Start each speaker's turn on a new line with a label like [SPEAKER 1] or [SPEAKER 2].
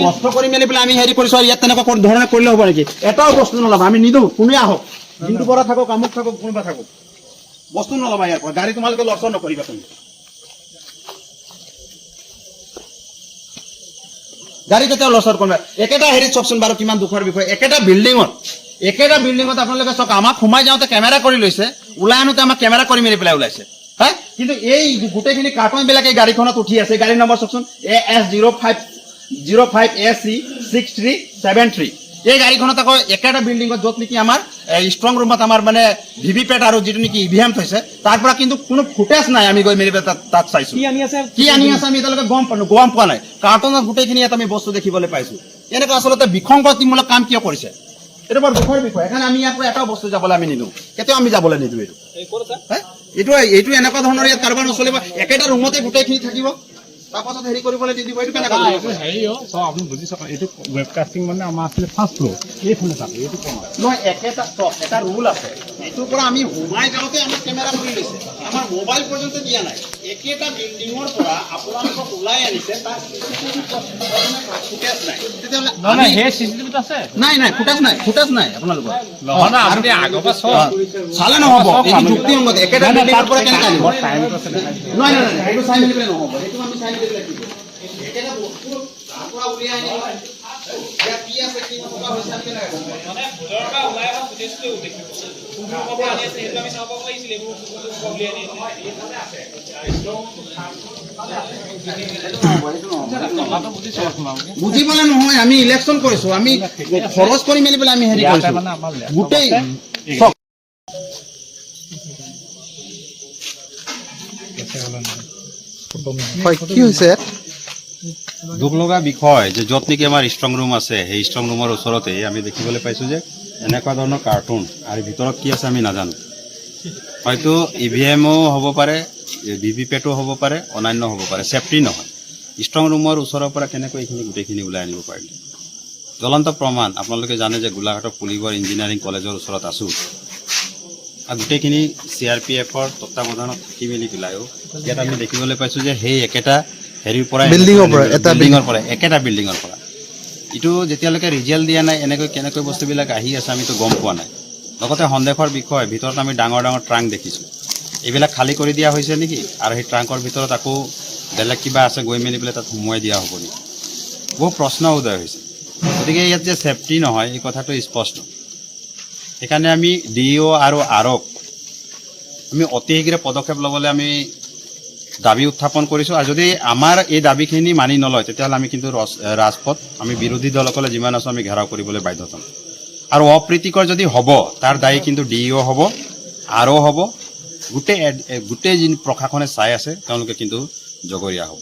[SPEAKER 1] কষ্ট কৰি মেলি পেলাই আমি হেৰি কৰিছো, ইয়াত তেনেকুৱা ধৰণে কৰিলে হ'ব নেকি? এটাও বস্তু নল'বা, আমি নিদিওঁ, কোনে আহক, দিনটো পৰা থাকক, আমুক থাকক, কোনোবা থাকক, বস্তু নল'বা ইয়াৰ পৰা। গাড়ী তোমালোকে লৰচৰ নকৰিবা। তুমি গাড়ী কেতিয়াও লৰচৰ কৰিবা। একেটা হেৰিত চাওকচোন বাৰু কিমান দুখৰ বিষয়। একেটা বিল্ডিঙত আপোনালোকে চাওক, আমাক সোমাই যাওঁতে কেমেৰা কৰি লৈছে, ওলাই আনোতে আমাক কেমেৰা কৰি মেলি পেলাই ওলাইছে। হয়, কিন্তু এই গোটেইখিনি কাৰ্টন বিলাক এই গাড়ীখনত উঠি আছে। গাড়ী নম্বৰ চাওকচোন, AS05036373। এই গাড়ীখনত আকৌ একেটা বিল্ডিঙত য'ত নেকি আমাৰ ষ্ট্ৰং ৰুমত আমাৰ মানে ভিভিপেট আৰু যিটো নেকি ইভিএম থৈছে, তাৰ পৰা কিন্তু কোনো ফুটেজ নাই। আমি গৈ মেলি তাত চাইছো কি আনি আছে আমি এতিয়ালৈকে গম পোৱা নাই। কাৰ্টনত গোটেইখিনি ইয়াত আমি বস্তু দেখিবলৈ পাইছো। এনেকুৱা আচলতে বিসংগতিমূলক কাম কিয় কৰিছে? এইটো বৰ দুখৰ বিষয়। সেইকাৰণে আমি ইয়াৰ পৰা এটাও বস্তু যাবলৈ আমি নিদিওঁ, কেতিয়াও আমি যাবলৈ নিদিওঁ। এইটো এনেকুৱা ধৰণৰ ইয়াত কাৰোবাৰ নচলিব। একেটা ৰুমতে গোটেইখিনি থাকিব, তাৰপাছত হেৰি কৰিবলৈ দি দিব। এইটো কেনেকুৱা
[SPEAKER 2] হেৰি আপুনি বুজি চাওক, এইটো ৱেবকাষ্টিং মানে আমাৰ আছিলে ফাৰ্ষ্ট ফ্ল'ৰ, এইফালে থাকে, এইটো
[SPEAKER 1] নহয়। এটা ৰুল আছে, এইটোৰ পৰা আমি সোমাই যাওঁতে আমাক কেমেৰা কৰি লৈছে, আমাৰ মোবাইল পৰ্যন্ত দিয়া নাই। একেটা বিল্ডিঙৰ পৰা আপোনালোকক ওলাই আনিছে, তাৰ ফুটেজ নাই। তেতিয়াহ'লে ফুটেজ নাই আপোনালোকৰ চালে নহ'ব। এইটো যুক্তিসংগত। একেটা বিল্ডিঙৰ পৰা কেনেকৈ আনিব? নহয়, সেইটো চাই মেলি নহ'ব। সেইটো আমি চাই মেলি লাগিব। একেটা বস্তু তাৰ পৰা উলিয়াই আনিব, ইয়াত কি আছে কি নথকা হৈছে আমি কেনেকৈ গম পাম? বুজিবলৈ নহয়, আমি ইলেকশ্যন কৰিছো, আমি খৰচ কৰি মেলি পেলাই আমি হেৰি কৰিছো গোটেই।
[SPEAKER 3] কি হৈছে?
[SPEAKER 4] দুখ লগা বিষয় যে য'ত নেকি আমাৰ ষ্ট্ৰং ৰুম আছে, সেই ষ্ট্ৰং ৰুমৰ ওচৰতে আমি দেখিবলৈ পাইছোঁ যে এনেকুৱা ধৰণৰ কাৰ্টুন, আৰু ভিতৰত কি আছে আমি নাজানো। হয়তো ইভিএমও হ'ব পাৰে, ভিভিপেটো হ'ব পাৰে, অন্যান্য হ'ব পাৰে, ছেফটি নহয়। ষ্ট্ৰং ৰুমৰ ওচৰৰ পৰা কেনেকৈ এইখিনি গোটেইখিনি ওলাই আনিব পাৰিলে? জ্বলন্ত প্ৰমাণ। আপোনালোকে জানে যে গোলাঘাটৰ পুলিবৰ ইঞ্জিনিয়াৰিং কলেজৰ ওচৰত আছোঁ, আৰু গোটেইখিনি CRPFৰ তত্বাৱধানত থাকি মেলি পেলাইও ইয়াত আমি দেখিবলৈ পাইছোঁ যে সেই একেটা হেৰিৰ পৰা একেটা বিল্ডিঙৰ পৰা এইটো যেতিয়ালৈকে ৰিজাল্ট দিয়া নাই, কেনেকৈ বস্তুবিলাক আহি আছে আমিতো গম পোৱা নাই। লগতে সন্দেহৰ বিষয়, ভিতৰত আমি ডাঙৰ ডাঙৰ ট্ৰাংক দেখিছোঁ। এইবিলাক খালী কৰি দিয়া হৈছে নেকি? আৰু সেই ট্ৰাংকৰ ভিতৰত আকৌ বেলেগ কিবা আছে, গৈ মেলি পেলাই তাত সোমোৱাই দিয়া হ'ব নেকি? বহু প্ৰশ্ন উদয় হৈছে। গতিকে ইয়াত যে ছেফটি নহয় এই কথাটো স্পষ্ট। সেইকাৰণে আমি DO আৰু আৰক আমি অতি শীঘ্ৰে পদক্ষেপ ল'বলৈ আমি দাবী উত্থাপন কৰিছোঁ। আৰু যদি আমাৰ এই দাবীখিনি মানি নলয়, তেতিয়াহ'লে আমি কিন্তু ৰাজপথ, আমি বিৰোধী দলসকলে যিমান আছোঁ আমি ঘেৰাও কৰিবলৈ বাধ্য হ'ম। আৰু অপ্ৰীতিকৰ যদি হ'ব, তাৰ দায়ী কিন্তু DO হ'ব, আৰও হ'ব, গোটেই যি প্ৰশাসনে চাই আছে তেওঁলোকে কিন্তু জগৰীয়া হ'ব।